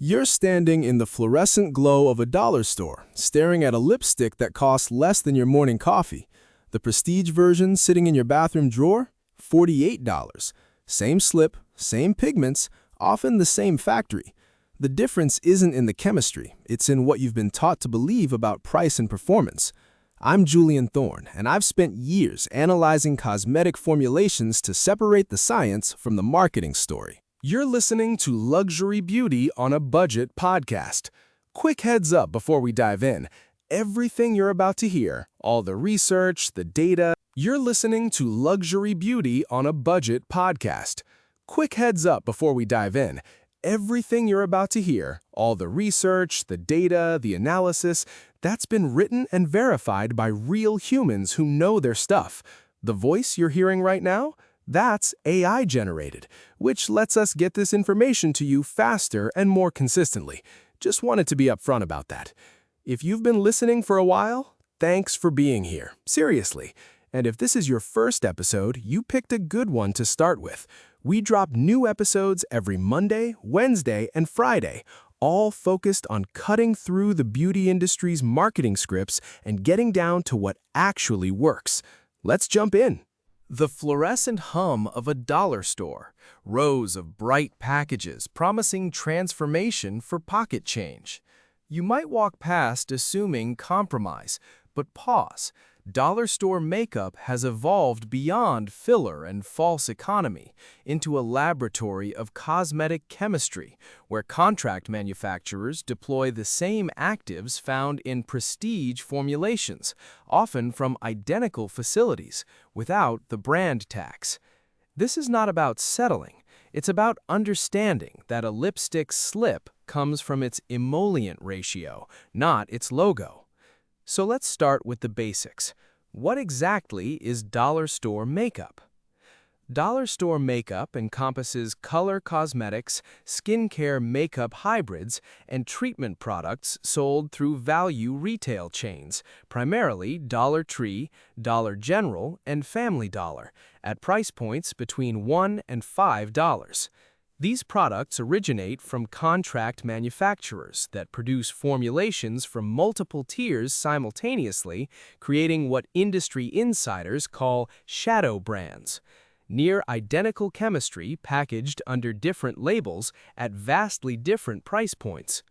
You're standing in the fluorescent glow of a dollar store, staring at a lipstick that costs less than your morning coffee. The prestige version sitting in your bathroom drawer? $48. Same slip, same pigments, often the same factory. The difference isn't in the chemistry, it's in what you've been taught to believe about price and performance. I'm Julian Thorne, and I've spent years analyzing cosmetic formulations to separate the science from the marketing story. You're listening to Luxury Beauty on a Budget podcast. Quick heads up before we dive in. Everything you're about to hear, all the research, the data, you're listening to Luxury Beauty on a Budget podcast. Quick heads up before we dive in. Everything you're about to hear, all the research, the data, the analysis, that's been written and verified by real humans who know their stuff. The voice you're hearing right now? That's AI generated, which lets us get this information to you faster and more consistently. Just wanted to be upfront about that. If you've been listening for a while, thanks for being here. Seriously. And if this is your first episode, you picked a good one to start with. We drop new episodes every Monday, Wednesday, and Friday, all focused on cutting through the beauty industry's marketing scripts and getting down to what actually works. Let's jump in. The fluorescent hum of a dollar store, rows of bright packages promising transformation for pocket change. You might walk past assuming compromise, but pause. Dollar store makeup has evolved beyond filler and false economy into a laboratory of cosmetic chemistry, where contract manufacturers deploy the same actives found in prestige formulations, often from identical facilities, without the brand tax. This is not about settling. It's about understanding that a lipstick's slip comes from its emollient ratio, not its logo. So let's start with the basics. What exactly is dollar store makeup? Dollar store makeup encompasses color cosmetics, skincare makeup hybrids, and treatment products sold through value retail chains, primarily Dollar Tree, Dollar General, and Family Dollar, at price points between $1 and $5. These products originate from contract manufacturers that produce formulations from multiple tiers simultaneously, creating what industry insiders call shadow brands. Near identical chemistry packaged under different labels at vastly different price points.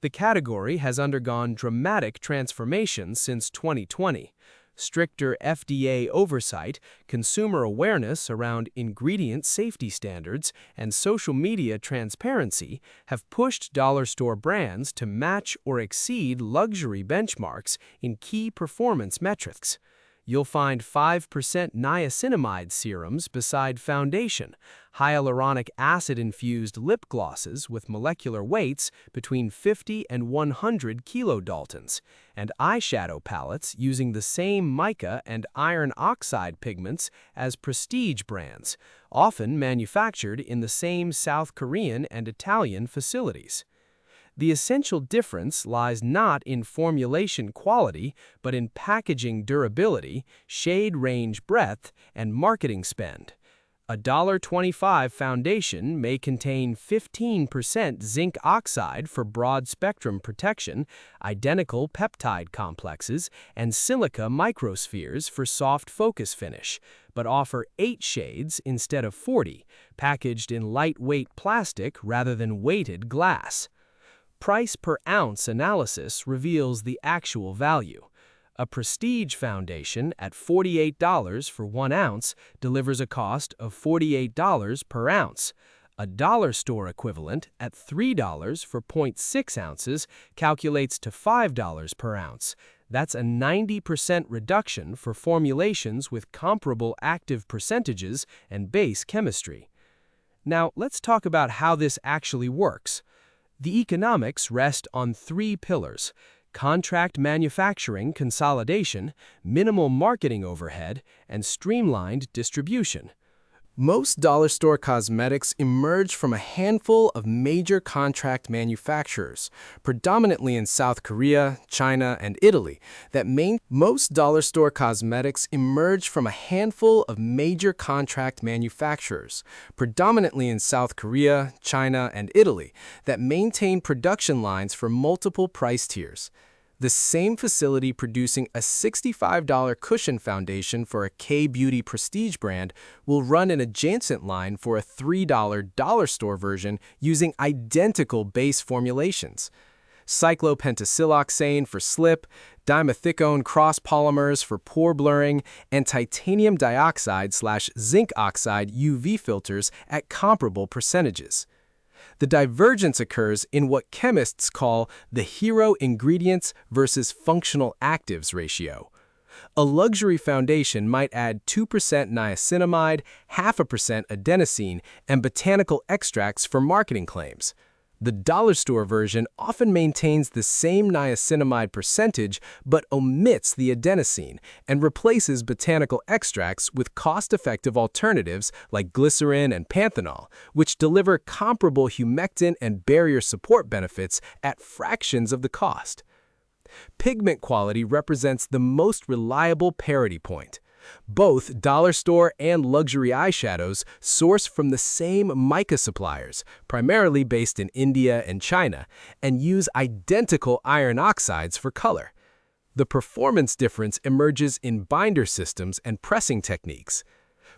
The category has undergone dramatic transformation since 2020. Stricter FDA oversight, consumer awareness around ingredient safety standards, and social media transparency have pushed dollar store brands to match or exceed luxury benchmarks in key performance metrics. You'll find 5% niacinamide serums beside foundation, hyaluronic acid-infused lip glosses with molecular weights between 50 and 100 kilodaltons, and eyeshadow palettes using the same mica and iron oxide pigments as prestige brands, often manufactured in the same South Korean and Italian facilities. The essential difference lies not in formulation quality, but in packaging durability, shade range breadth, and marketing spend. A $1.25 foundation may contain 15% zinc oxide for broad-spectrum protection, identical peptide complexes, and silica microspheres for soft focus finish, but offer 8 shades instead of 40, packaged in lightweight plastic rather than weighted glass. Price per ounce analysis reveals the actual value. A prestige foundation at $48 for 1 ounce delivers a cost of $48 per ounce. A dollar store equivalent at $3 for 0.6 ounces calculates to $5 per ounce. That's a 90% reduction for formulations with comparable active percentages and base chemistry. Now, let's talk about how this actually works. The economics rest on 3 pillars: contract manufacturing consolidation, minimal marketing overhead, and streamlined distribution. Most dollar store cosmetics emerge from a handful of major contract manufacturers, predominantly in South Korea, China, and Italy, Most dollar store cosmetics emerge from a handful of major contract manufacturers, predominantly in South Korea, China, and Italy, that maintain production lines for multiple price tiers. The same facility producing a $65 cushion foundation for a K-beauty prestige brand will run an adjacent line for a $3 dollar store version using identical base formulations. Cyclopentasiloxane for slip, dimethicone cross-polymers for pore blurring, and titanium dioxide/zinc oxide UV filters at comparable percentages. The divergence occurs in what chemists call the hero ingredients versus functional actives ratio. A luxury foundation might add 2% niacinamide, 0.5% adenosine, and botanical extracts for marketing claims. The dollar store version often maintains the same niacinamide percentage but omits the adenosine and replaces botanical extracts with cost-effective alternatives like glycerin and panthenol, which deliver comparable humectant and barrier support benefits at fractions of the cost. Pigment quality represents the most reliable parity point. Both dollar store and luxury eyeshadows source from the same mica suppliers, primarily based in India and China, and use identical iron oxides for color. The performance difference emerges in binder systems and pressing techniques.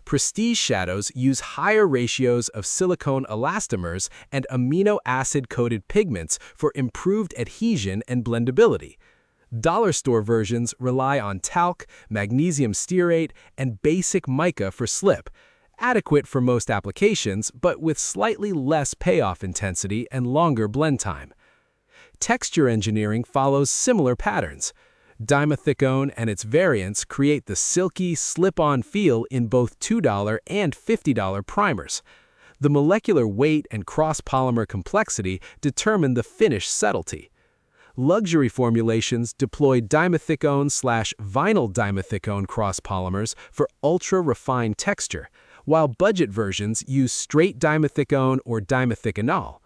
Prestige shadows use higher ratios of silicone elastomers and amino acid-coated pigments for improved adhesion and blendability. Dollar store versions rely on talc, magnesium stearate, and basic mica for slip, adequate for most applications but with slightly less payoff intensity and longer blend time. Texture engineering follows similar patterns. Dimethicone and its variants create the silky, slip-on feel in both $2 and $50 primers. The molecular weight and cross-polymer complexity determine the finish subtlety. Luxury formulations deploy dimethicone/vinyl dimethicone cross-polymers for ultra-refined texture, while budget versions use straight dimethicone or dimethiconol.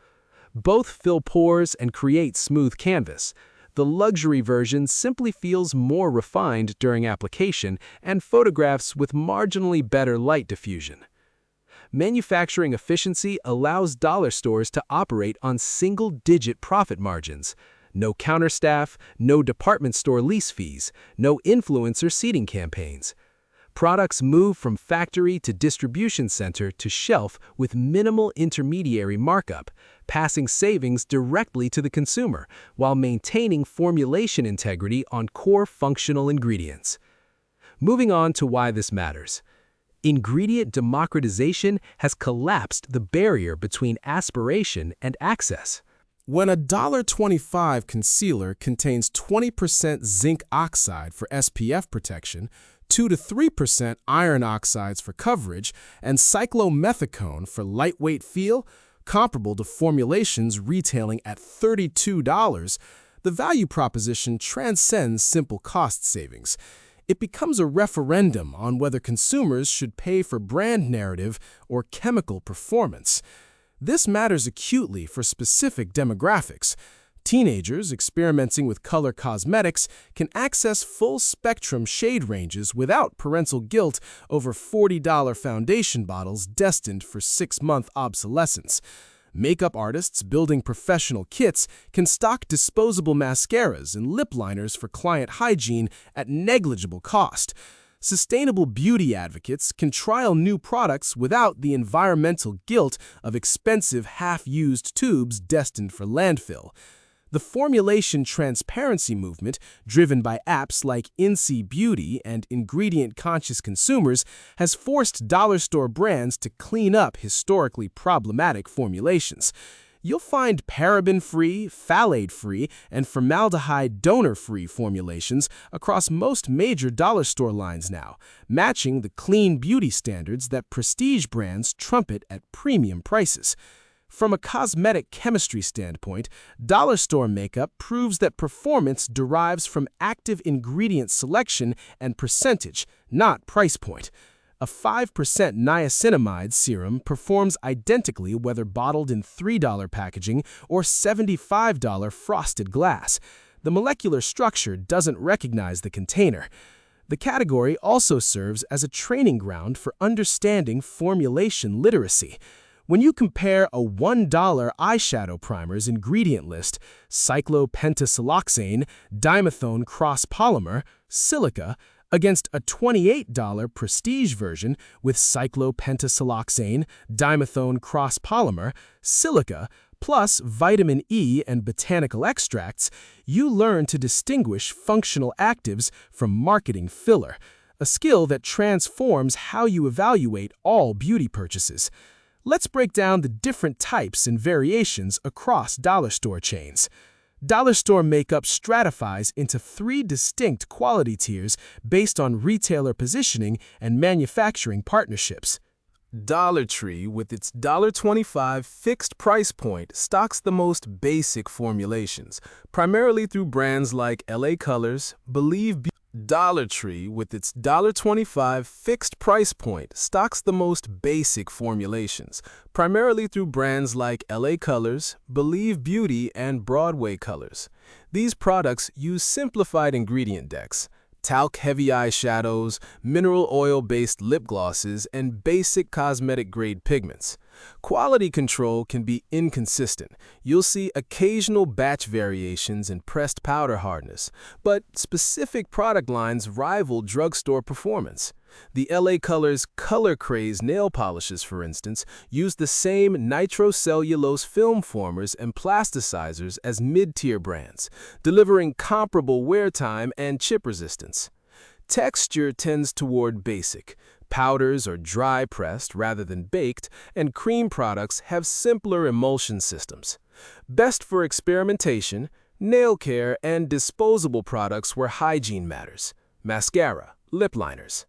Both fill pores and create smooth canvas. The luxury version simply feels more refined during application and photographs with marginally better light diffusion. Manufacturing efficiency allows dollar stores to operate on single-digit profit margins. No counterstaff, no department store lease fees, no influencer seeding campaigns. Products move from factory to distribution center to shelf with minimal intermediary markup, passing savings directly to the consumer while maintaining formulation integrity on core functional ingredients. Moving on to why this matters. Ingredient democratization has collapsed the barrier between aspiration and access. When a $1.25 concealer contains 20% zinc oxide for SPF protection, 2 to 3% iron oxides for coverage, and cyclomethicone for lightweight feel, comparable to formulations retailing at $32, the value proposition transcends simple cost savings. It becomes a referendum on whether consumers should pay for brand narrative or chemical performance. This matters acutely for specific demographics. Teenagers experimenting with color cosmetics can access full-spectrum shade ranges without parental guilt over $40 foundation bottles destined for 6-month obsolescence. Makeup artists building professional kits can stock disposable mascaras and lip liners for client hygiene at negligible cost. Sustainable beauty advocates can trial new products without the environmental guilt of expensive half-used tubes destined for landfill. The formulation transparency movement, driven by apps like INSEE Beauty and ingredient-conscious consumers, has forced dollar store brands to clean up historically problematic formulations. You'll find paraben-free, phthalate-free, and formaldehyde donor-free formulations across most major dollar store lines now, matching the clean beauty standards that prestige brands trumpet at premium prices. From a cosmetic chemistry standpoint, dollar store makeup proves that performance derives from active ingredient selection and percentage, not price point. A 5% niacinamide serum performs identically whether bottled in $3 packaging or $75 frosted glass. The molecular structure doesn't recognize the container. The category also serves as a training ground for understanding formulation literacy. When you compare a $1 eyeshadow primer's ingredient list, cyclopentasiloxane, dimethone cross-polymer, silica, against a $28 prestige version with cyclopentasiloxane, dimethone cross-polymer, silica, plus vitamin E and botanical extracts, you learn to distinguish functional actives from marketing filler, a skill that transforms how you evaluate all beauty purchases. Let's break down the different types and variations across dollar store chains. Dollar store makeup stratifies into 3 distinct quality tiers based on retailer positioning and manufacturing partnerships. Dollar Tree, with its $1.25 fixed price point, stocks the most basic formulations, primarily through brands like LA Colors, Believe Beauty. Dollar Tree, with its $1.25 fixed price point, stocks the most basic formulations, primarily through brands like LA Colors, Believe Beauty, and Broadway Colors. These products use simplified ingredient decks, talc-heavy eyeshadows, mineral oil-based lip glosses, and basic cosmetic-grade pigments. Quality control can be inconsistent. You'll see occasional batch variations in pressed powder hardness, but specific product lines rival drugstore performance. The LA Colors Color Craze nail polishes, for instance, use the same nitrocellulose film formers and plasticizers as mid-tier brands, delivering comparable wear time and chip resistance. Texture tends toward basic. Powders are dry-pressed rather than baked, and cream products have simpler emulsion systems. Best for experimentation, nail care, and disposable products where hygiene matters. Mascara, lip liners.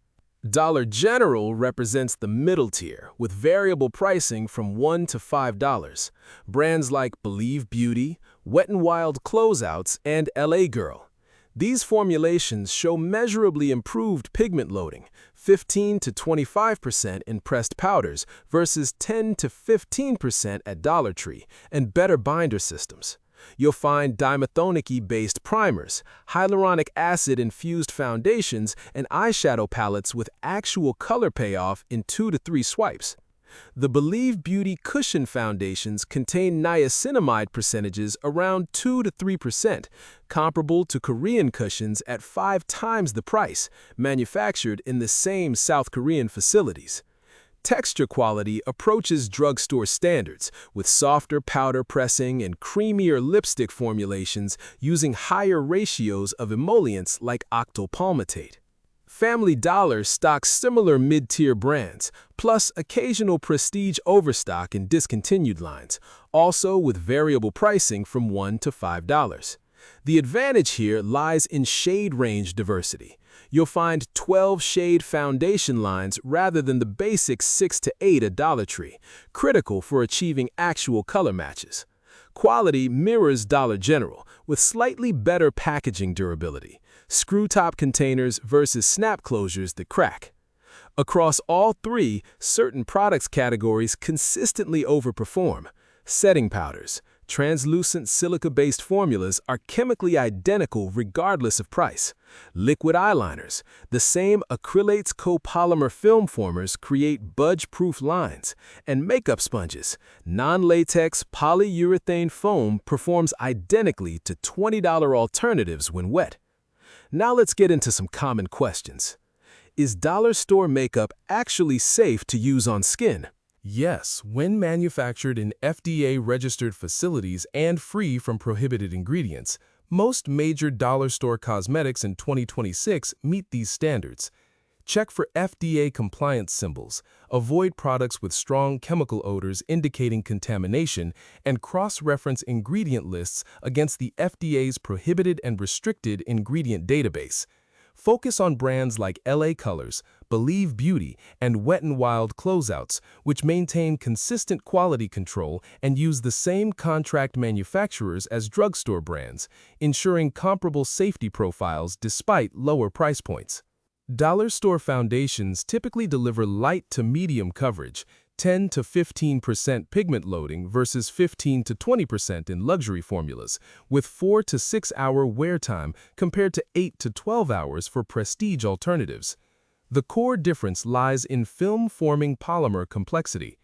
Dollar General represents the middle tier, with variable pricing from $1 to $5. Brands like Believe Beauty, Wet n Wild Closeouts, and LA Girl. These formulations show measurably improved pigment loading, 15 to 25% in pressed powders versus 10 to 15% at Dollar Tree, and better binder systems. You'll find dimethonic-based primers, hyaluronic acid-infused foundations, and eyeshadow palettes with actual color payoff in 2 to 3 swipes. The Believe Beauty cushion foundations contain niacinamide percentages around 2 to 3%, comparable to Korean cushions at 5 times the price, manufactured in the same South Korean facilities. Texture quality approaches drugstore standards, with softer powder pressing and creamier lipstick formulations using higher ratios of emollients like octopalmitate. Family Dollar stocks similar mid-tier brands, plus occasional prestige overstock in discontinued lines, also with variable pricing from $1 to $5. The advantage here lies in shade range diversity. You'll find 12-shade foundation lines rather than the basic 6 to 8 at Dollar Tree, critical for achieving actual color matches. Quality mirrors Dollar General, with slightly better packaging durability. Screw-top containers versus snap closures that crack. Across all 3, certain products categories consistently overperform. Setting powders. Translucent silica-based formulas are chemically identical regardless of price. Liquid eyeliners. The same acrylates copolymer film formers create budge-proof lines. And makeup sponges. Non-latex polyurethane foam performs identically to $20 alternatives when wet. Now let's get into some common questions. Is dollar store makeup actually safe to use on skin? Yes, when manufactured in FDA-registered facilities and free from prohibited ingredients. Most major dollar store cosmetics in 2026 meet these standards. Check for FDA compliance symbols, avoid products with strong chemical odors indicating contamination, and cross-reference ingredient lists against the FDA's prohibited and restricted ingredient database. Focus on brands like LA Colors, Believe Beauty, and Wet n Wild Closeouts, which maintain consistent quality control and use the same contract manufacturers as drugstore brands, ensuring comparable safety profiles despite lower price points. Dollar store foundations typically deliver light to medium coverage, 10 to 15% pigment loading versus 15 to 20% in luxury formulas, with 4 to 6 hour wear time compared to 8 to 12 hours for prestige alternatives. The core difference lies in film-forming polymer complexity.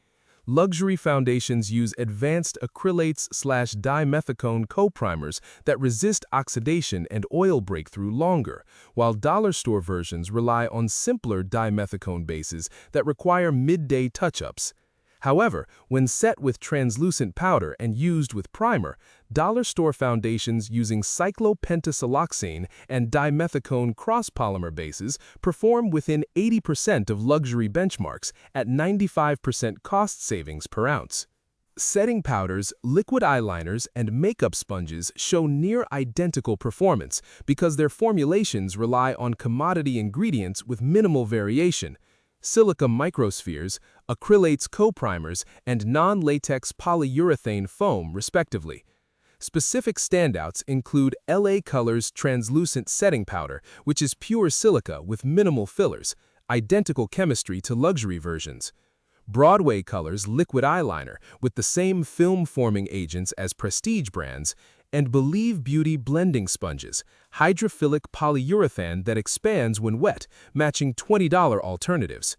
Luxury foundations use advanced acrylates/dimethicone coprimers that resist oxidation and oil breakthrough longer, while dollar store versions rely on simpler dimethicone bases that require midday touch-ups. However, when set with translucent powder and used with primer, dollar store foundations using cyclopentasiloxane and dimethicone cross-polymer bases perform within 80% of luxury benchmarks at 95% cost savings per ounce. Setting powders, liquid eyeliners, and makeup sponges show near-identical performance because their formulations rely on commodity ingredients with minimal variation: silica microspheres, acrylates coprimers, and non-latex polyurethane foam, respectively. Specific standouts include LA Color's translucent setting powder, which is pure silica with minimal fillers, identical chemistry to luxury versions. Broadway Color's liquid eyeliner, with the same film-forming agents as prestige brands, and Believe Beauty blending sponges, hydrophilic polyurethane that expands when wet, matching $20 alternatives.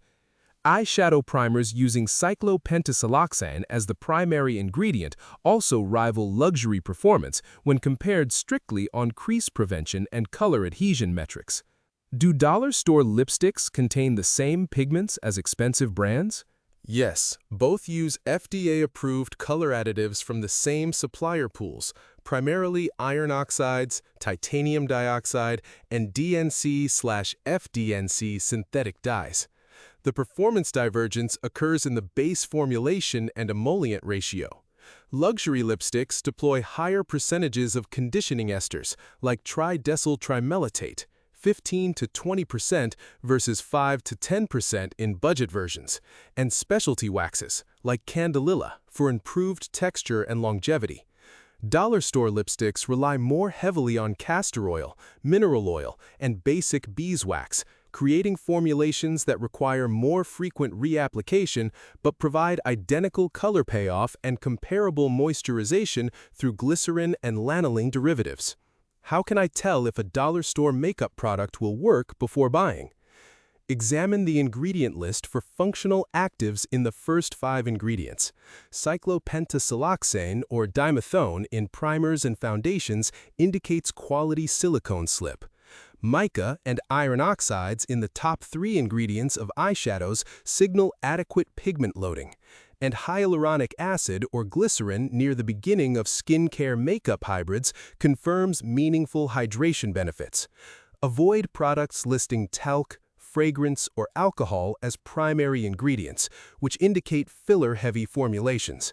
Eyeshadow primers using cyclopentasiloxane as the primary ingredient also rival luxury performance when compared strictly on crease prevention and color adhesion metrics. Do dollar store lipsticks contain the same pigments as expensive brands? Yes, both use FDA-approved color additives from the same supplier pools, primarily iron oxides, titanium dioxide, and DNC/FDNC synthetic dyes. The performance divergence occurs in the base formulation and emollient ratio. Luxury lipsticks deploy higher percentages of conditioning esters, like tridecyl trimellitate, 15 to 20% versus 5 to 10% in budget versions, and specialty waxes, like candelilla, for improved texture and longevity. Dollar store lipsticks rely more heavily on castor oil, mineral oil, and basic beeswax, creating formulations that require more frequent reapplication but provide identical color payoff and comparable moisturization through glycerin and lanolin derivatives. How can I tell if a dollar store makeup product will work before buying? Examine the ingredient list for functional actives in the first 5 ingredients. Cyclopentasiloxane or dimethone in primers and foundations indicates quality silicone slip. Mica and iron oxides in the top 3 ingredients of eyeshadows signal adequate pigment loading, and hyaluronic acid or glycerin near the beginning of skincare makeup hybrids confirms meaningful hydration benefits. Avoid products listing talc, fragrance, or alcohol as primary ingredients, which indicate filler-heavy formulations.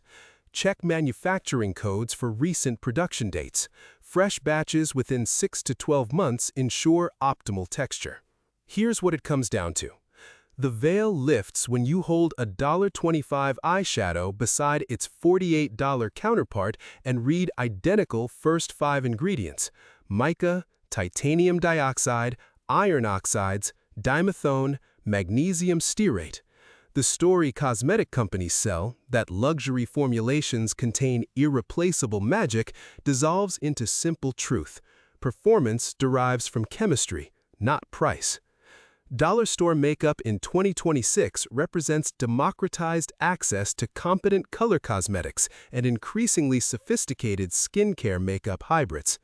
Check manufacturing codes for recent production dates. Fresh batches within 6 to 12 months ensure optimal texture. Here's what it comes down to. The veil lifts when you hold a $1.25 eyeshadow beside its $48 counterpart and read identical first 5 ingredients: mica, titanium dioxide, iron oxides, dimethone, magnesium stearate. The story cosmetic companies sell, that luxury formulations contain irreplaceable magic, dissolves into simple truth. Performance derives from chemistry, not price. Dollar store makeup in 2026 represents democratized access to competent color cosmetics and increasingly sophisticated skincare makeup hybrids.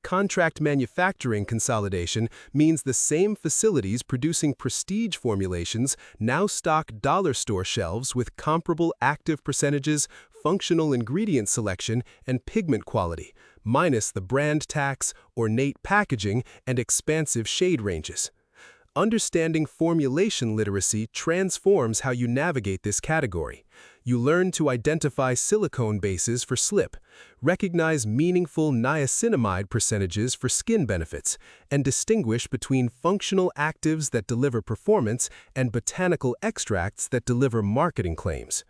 Contract manufacturing consolidation means the same facilities producing prestige formulations now stock dollar store shelves with comparable active percentages, functional ingredient selection, and pigment quality, minus the brand tax, ornate packaging, and expansive shade ranges. Understanding formulation literacy transforms how you navigate this category. You learn to identify silicone bases for slip, recognize meaningful niacinamide percentages for skin benefits, and distinguish between functional actives that deliver performance and botanical extracts that deliver marketing claims.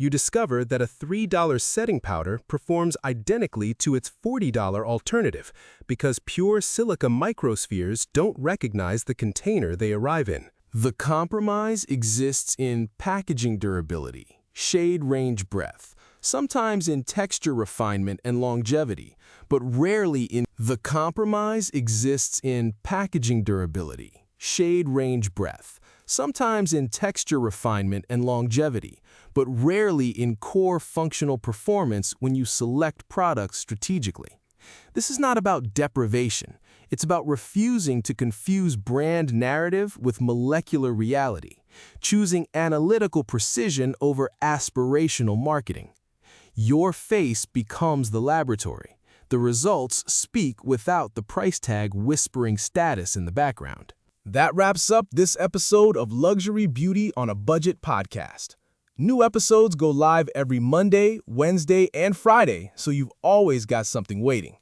You discover that a $3 setting powder performs identically to its $40 alternative because pure silica microspheres don't recognize the container they arrive in. The compromise exists in packaging durability, shade range breadth, sometimes in texture refinement and longevity, but rarely in the compromise exists in packaging durability, shade range breadth, sometimes in texture refinement and longevity, but rarely in core functional performance when you select products strategically. This is not about deprivation. It's about refusing to confuse brand narrative with molecular reality, choosing analytical precision over aspirational marketing. Your face becomes the laboratory. The results speak without the price tag whispering status in the background. That wraps up this episode of Luxury Beauty on a Budget podcast. New episodes go live every Monday, Wednesday, and Friday, so you've always got something waiting.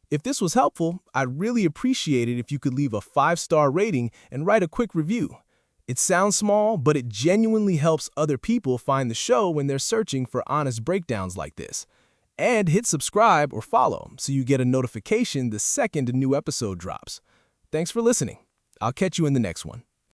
If this was helpful, I'd really appreciate it if you could leave a 5-star rating and write a quick review. It sounds small, but it genuinely helps other people find the show when they're searching for honest breakdowns like this. And hit subscribe or follow so you get a notification the second a new episode drops. Thanks for listening. I'll catch you in the next one.